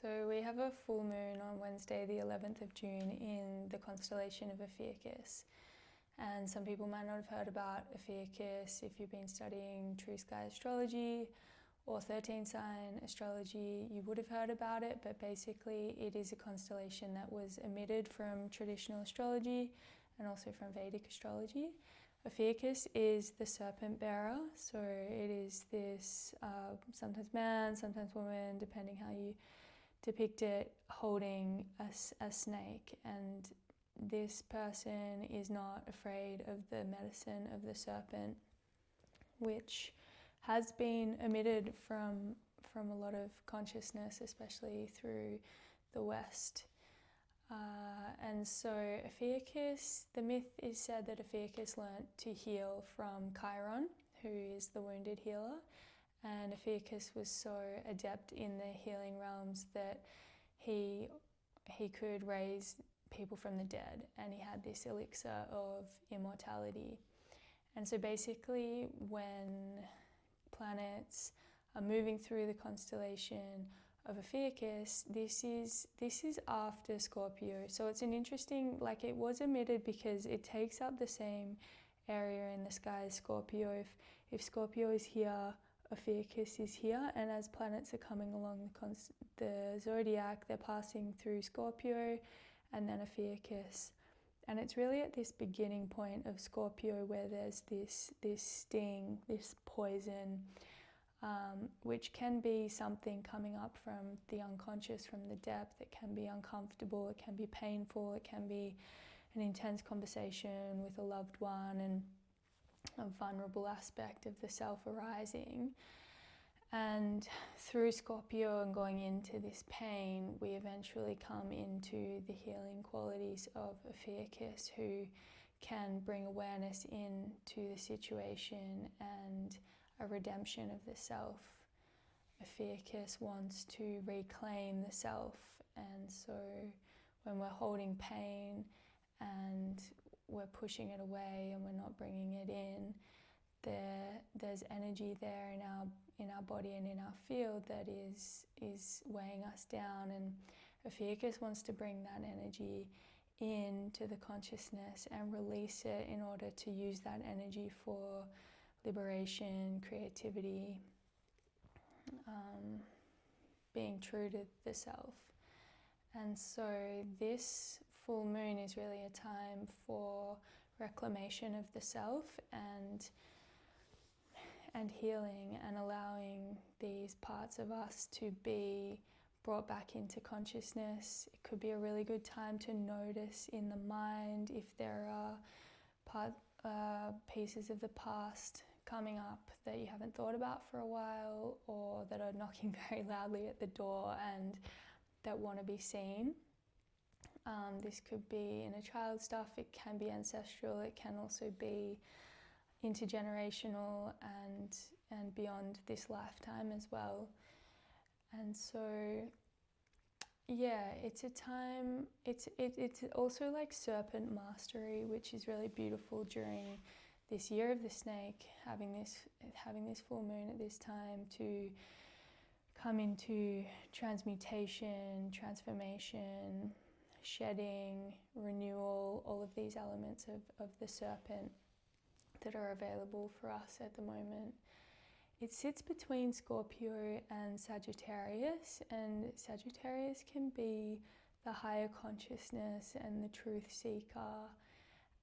So we have a full moon on Wednesday, the 11th of June in the constellation of Ophiuchus. And some people might not have heard about Ophiuchus if you've been studying true sky astrology or 13 sign astrology, you would have heard about it, but basically it is a constellation that was omitted from traditional astrology and also from Vedic astrology. Ophiuchus is the serpent bearer, so it is this sometimes man, sometimes woman, depending how you depict it, holding a snake, and this person is not afraid of the medicine of the serpent, which has been omitted from a lot of consciousness, especially through the West. And so Ophiuchus, the myth is said that Ophiuchus learnt to heal from Chiron, who is the wounded healer, and Ophiuchus was so adept in the healing realms that he could raise people from the dead, and he had this elixir of immortality. And so basically when planets are moving through the constellation of Ophiuchus, this is after Scorpio. So it's an interesting, like, it was omitted because it takes up the same area in the sky as Scorpio. If Scorpio is here, Ophiuchus is here, and as planets are coming along the zodiac, they're passing through Scorpio and then Ophiuchus. And it's really at this beginning point of Scorpio where there's this sting, this poison, which can be something coming up from the unconscious, from the depth. It can be uncomfortable, it can be painful, it can be an intense conversation with a loved one, and a vulnerable aspect of the self arising. And through Scorpio and going into this pain, we eventually come into the healing qualities of Ophiuchus, who can bring awareness into the situation and a redemption of the self. Ophiuchus wants to reclaim the self, and so when we're holding pain and we're pushing it away and we're not bringing it in, there's energy there in our body and in our field that is weighing us down, and Ophiuchus wants to bring that energy into the consciousness and release it in order to use that energy for liberation, creativity, being true to the self. And so this full moon is really a time for reclamation of the self and healing, and allowing these parts of us to be brought back into consciousness. It could be a really good time to notice in the mind if there are pieces of the past coming up that you haven't thought about for a while, or that are knocking very loudly at the door and that want to be seen. This could be inner child stuff, it can be ancestral, it can also be intergenerational and beyond this lifetime as well. And so yeah, it's a time, it's also like serpent mastery, which is really beautiful during this year of the snake, having this full moon at this time to come into transmutation, transformation, shedding, renewal, all of these elements of the serpent that are available for us at the moment. It sits between Scorpio and Sagittarius, and Sagittarius can be the higher consciousness and the truth seeker,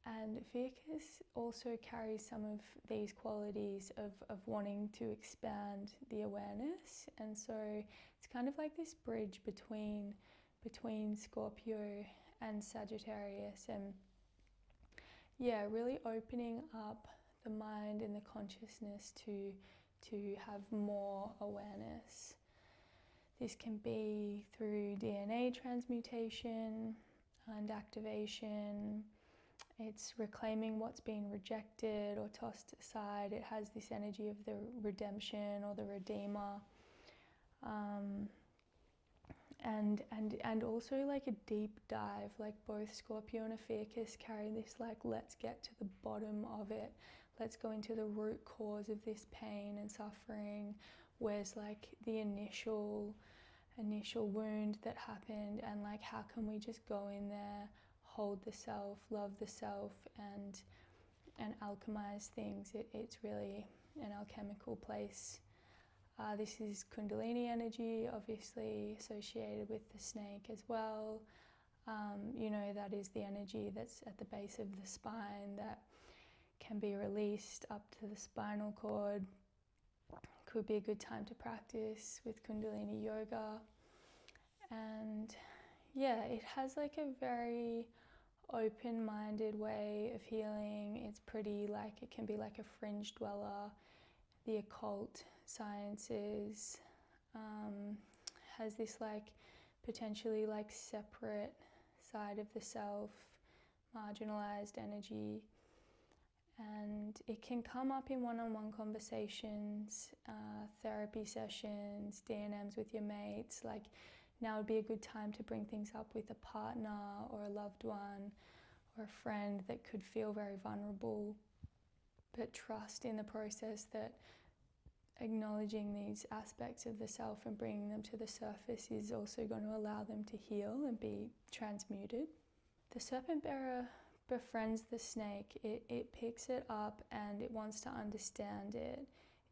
and Ophiuchus also carries some of these qualities of wanting to expand the awareness. And so it's kind of like this bridge between Scorpio and Sagittarius, and yeah, really opening up the mind and the consciousness to have more awareness. This can be through DNA transmutation and activation. It's reclaiming what's been rejected or tossed aside. It has this energy of the redemption or the redeemer. And also like a deep dive, like both Scorpio and Ophiuchus carry this, like, let's get to the bottom of it. Let's go into the root cause of this pain and suffering. Whereas like the initial initial wound that happened, and like how can we just go in there, hold the self, love the self, and alchemize things. It's really an alchemical place. This is Kundalini energy, obviously associated with the snake as well. You know, that is the energy that's at the base of the spine that can be released up to the spinal cord. Could be a good time to practice with Kundalini yoga. And yeah, it has like a very open-minded way of healing. It's pretty like, it can be like a fringe dweller. The occult sciences has this like potentially like separate side of the self, marginalized energy, and it can come up in one-on-one conversations, therapy sessions, D&Ms with your mates. Like, now would be a good time to bring things up with a partner or a loved one or a friend that could feel very vulnerable, but trust in the process that acknowledging these aspects of the self and bringing them to the surface is also going to allow them to heal and be transmuted. The serpent bearer befriends the snake. It picks it up and it wants to understand it.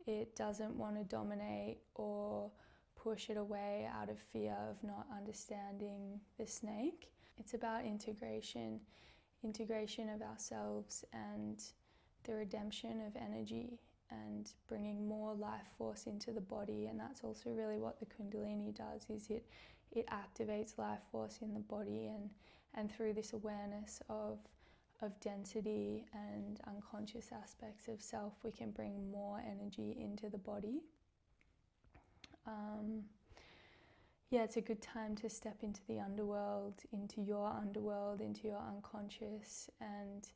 It doesn't want to dominate or push it away out of fear of not understanding the snake. It's about integration of ourselves and the redemption of energy and bringing more life force into the body. And that's also really what the Kundalini does, is it activates life force in the body, and through this awareness of density and unconscious aspects of self, we can bring more energy into the body. Yeah, it's a good time to step into the underworld, into your unconscious, and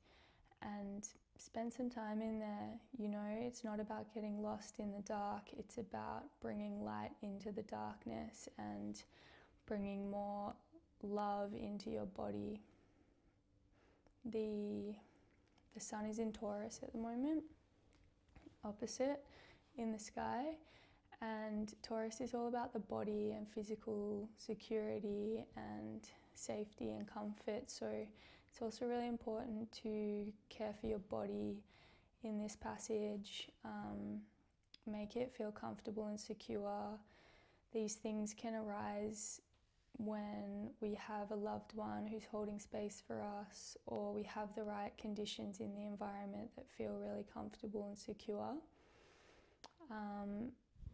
spend some time in there. You know, it's not about getting lost in the dark, it's about bringing light into the darkness and bringing more love into your body. The sun is in Taurus at the moment, opposite in the sky, and Taurus is all about the body and physical security and safety and comfort. So it's also really important to care for your body in this passage. Make it feel comfortable and secure. These things can arise when we have a loved one who's holding space for us, or we have the right conditions in the environment that feel really comfortable and secure.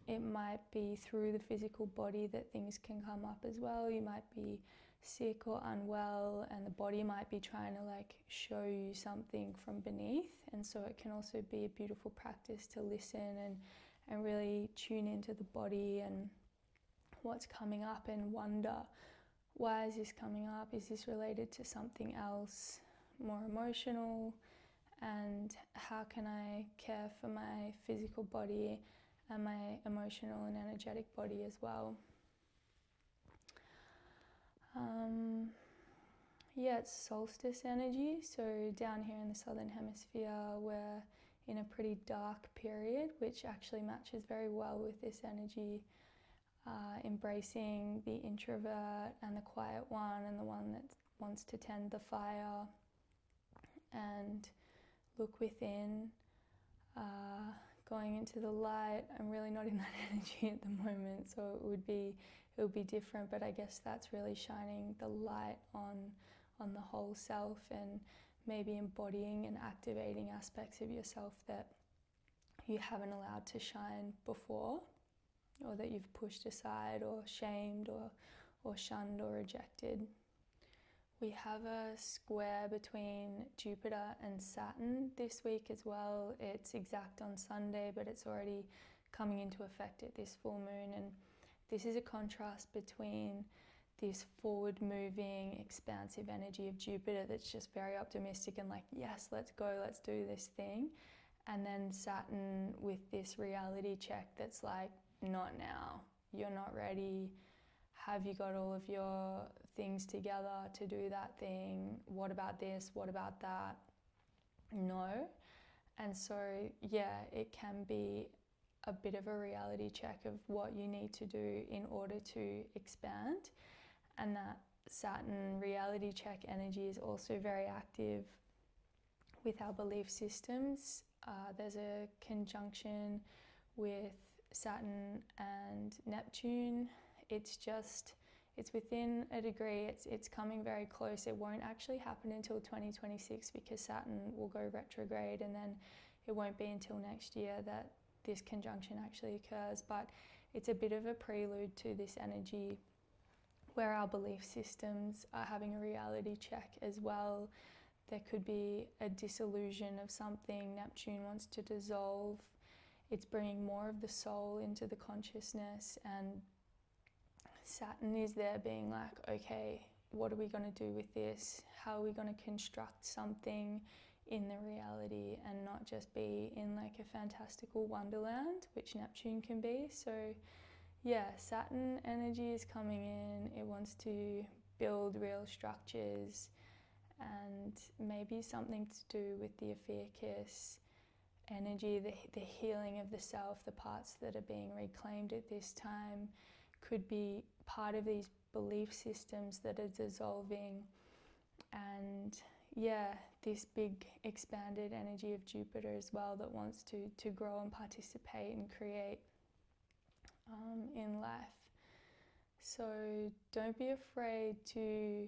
It might be through the physical body that things can come up as well. You might be sick or unwell, and the body might be trying to like show you something from beneath. And so it can also be a beautiful practice to listen and really tune into the body and what's coming up, and wonder, why is this coming up? Is this related to something else more emotional? And how can I care for my physical body and my emotional and energetic body as well? Yeah, it's solstice energy. So down here in the southern hemisphere, we're in a pretty dark period, which actually matches very well with this energy. Embracing the introvert and the quiet one, and the one that wants to tend the fire and look within, going into the light. I'm really not in that energy at the moment, so it would be different, but I guess that's really shining the light on the whole self, and maybe embodying and activating aspects of yourself that you haven't allowed to shine before, or that you've pushed aside or shamed or shunned or rejected. We have a square between Jupiter and Saturn this week as well. It's exact on Sunday, but it's already coming into effect at this full moon. And this is a contrast between this forward-moving, expansive energy of Jupiter that's just very optimistic and like, yes, let's go, let's do this thing. And then Saturn with this reality check that's like, not now, you're not ready. Have you got all of your things together to do that thing? What about this? What about that? No. And so, yeah, it can be a bit of a reality check of what you need to do in order to expand. And that Saturn reality check energy is also very active with our belief systems. There's a conjunction with Saturn and Neptune. It's within a degree, it's coming very close. It won't actually happen until 2026 because Saturn will go retrograde, and then it won't be until next year that this conjunction actually occurs. But it's a bit of a prelude to this energy where our belief systems are having a reality check as well. There could be a dissolution of something. Neptune wants to dissolve. It's bringing more of the soul into the consciousness, and Saturn is there being like, okay, what are we going to do with this? How are we going to construct something in the reality and not just be in like a fantastical wonderland, which Neptune can be? So yeah, Saturn energy is coming in. It wants to build real structures, and maybe something to do with the Ophiuchus energy, the healing of the self, the parts that are being reclaimed at this time could be part of these belief systems that are dissolving. And yeah, this big expanded energy of Jupiter as well that wants to grow and participate and create in life. So don't be afraid to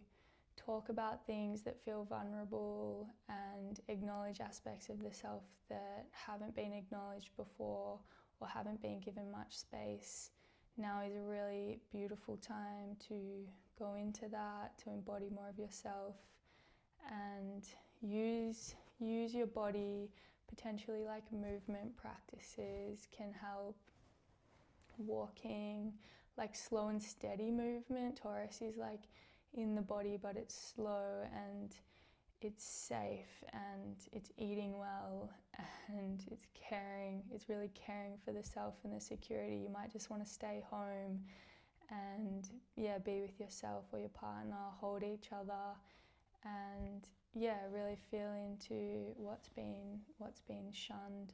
talk about things that feel vulnerable and acknowledge aspects of the self that haven't been acknowledged before or haven't been given much space. Now is a really beautiful time to go into that, to embody more of yourself and use your body. Potentially like movement practices can help. Walking, like slow and steady movement. Taurus is like in the body, but it's slow and it's safe and it's eating well and it's caring. It's really caring for the self and the security. You might just want to stay home and be with yourself or your partner, hold each other, and really feel into what's been shunned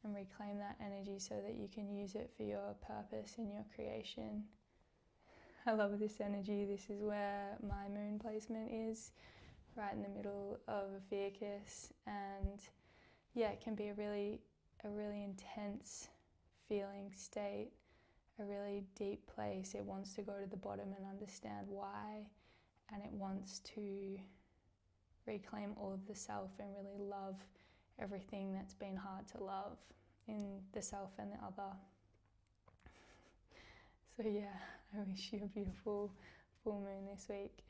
and reclaim that energy so that you can use it for your purpose in your creation. I love this energy. This is where my moon placement is, right in the middle of Ophiuchus, and it can be a really intense feeling state, a really deep place. It wants to go to the bottom and understand why, and it wants to reclaim all of the self and really love everything that's been hard to love in the self and the other. So I wish you a beautiful full moon this week.